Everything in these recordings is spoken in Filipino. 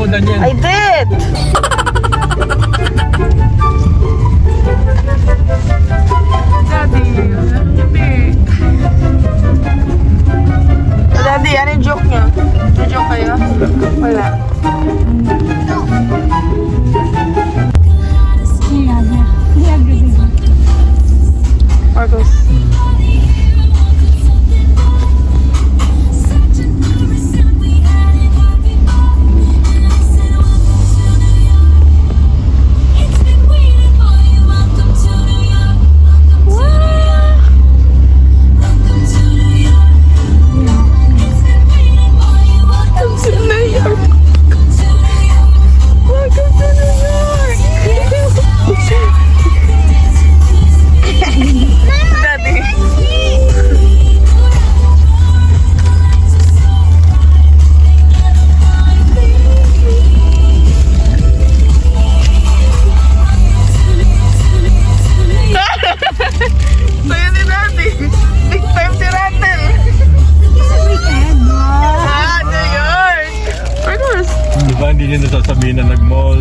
downloadan yan. I did! Daddy, Daddy, ano yung joke niya? May joke kayo? Wala. Marcos. Hindi niya nasasabihin na nag-mall,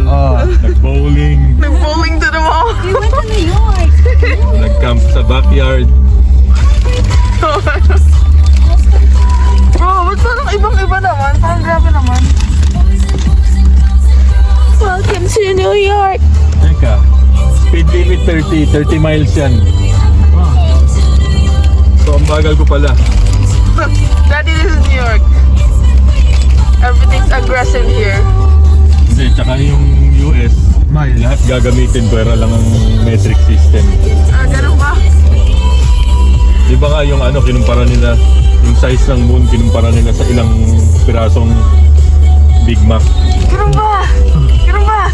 nag-bowling. Nag-bowling to the mall. We went to New York. Nag-camp sa backyard. Bro, ba't parang ibang-iba naman? Parang grabe naman. Welcome to New York. Teka, speed limit 30 miles yan. So, ang bagal ko pala. Daddy, this is New York. Everything's aggressive here. Hindi, tsaka yung US, lahat gagamitin pera lang ang metric system. Ah, ganun ba? Di ba nga yung ano, kinumpara nila, yung size ng moon, kinumpara nila sa ilang pirasong Big Mac. Ganun ba? Ganun ba?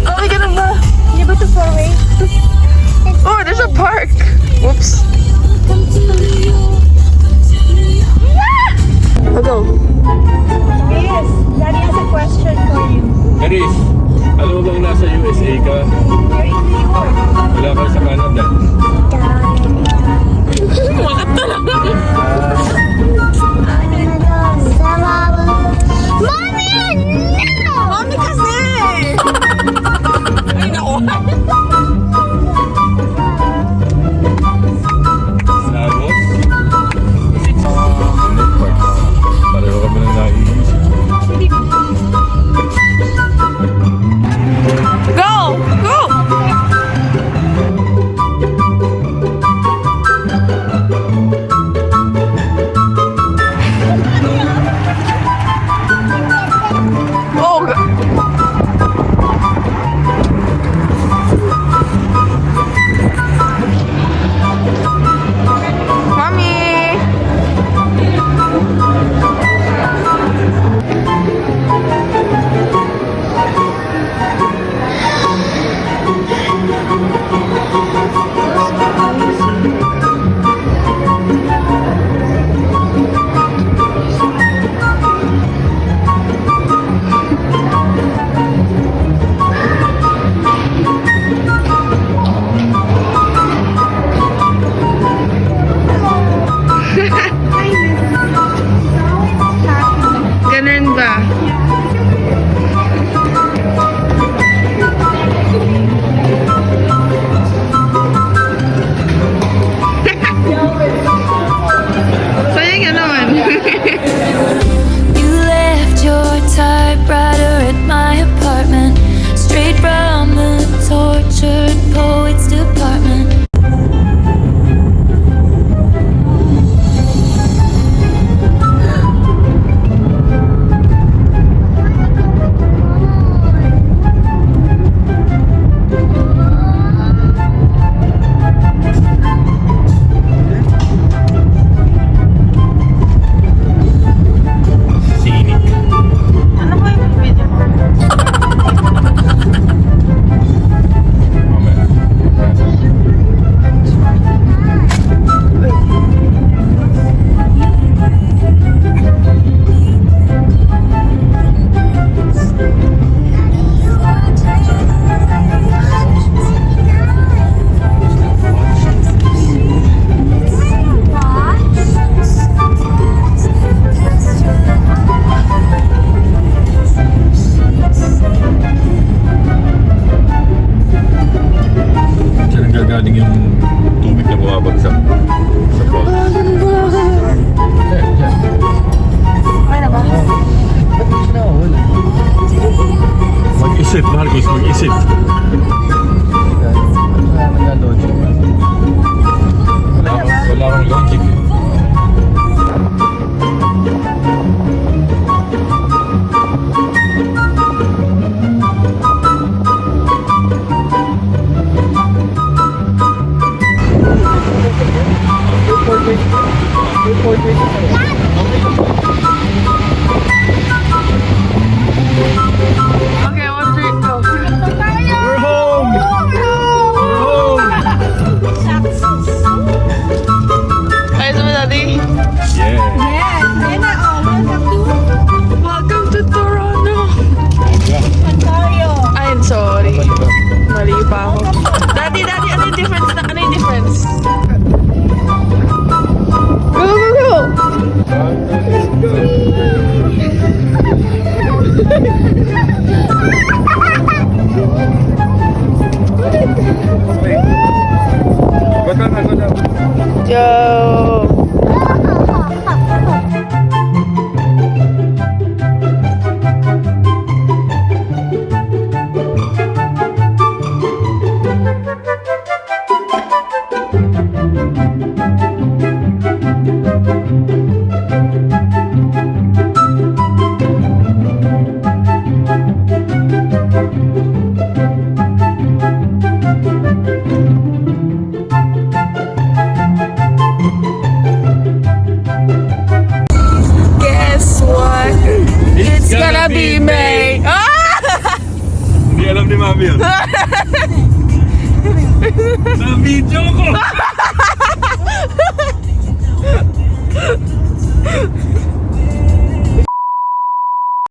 Okay, ganun ba? You go to four-way. Oh, there's a park. Whoops. Let's go. Yes, Daddy has a question for you. Charis, alam mo bang nasa USA ka? You're in New York. Wala ka sa Canada? Mommy, no! Mami kasi! Ay, nako. Lagos? Pareho kami nang naiisip. Mag-isip, Marcos, mag-isip. Wala akong logic. Okay, 1, 3, go. We're home! We're home! Ayos mo, Daddy. Yeah. Yes, ayun na, Welcome to Toronto. Ontario. Ay, sorry. Mali pa ako. Daddy, ano yung difference na? Ano yung difference? Go, go, go! Yo! Guess what? It's gonna be May! Ah! Hindi alam ni Mami yun. Na-video ko!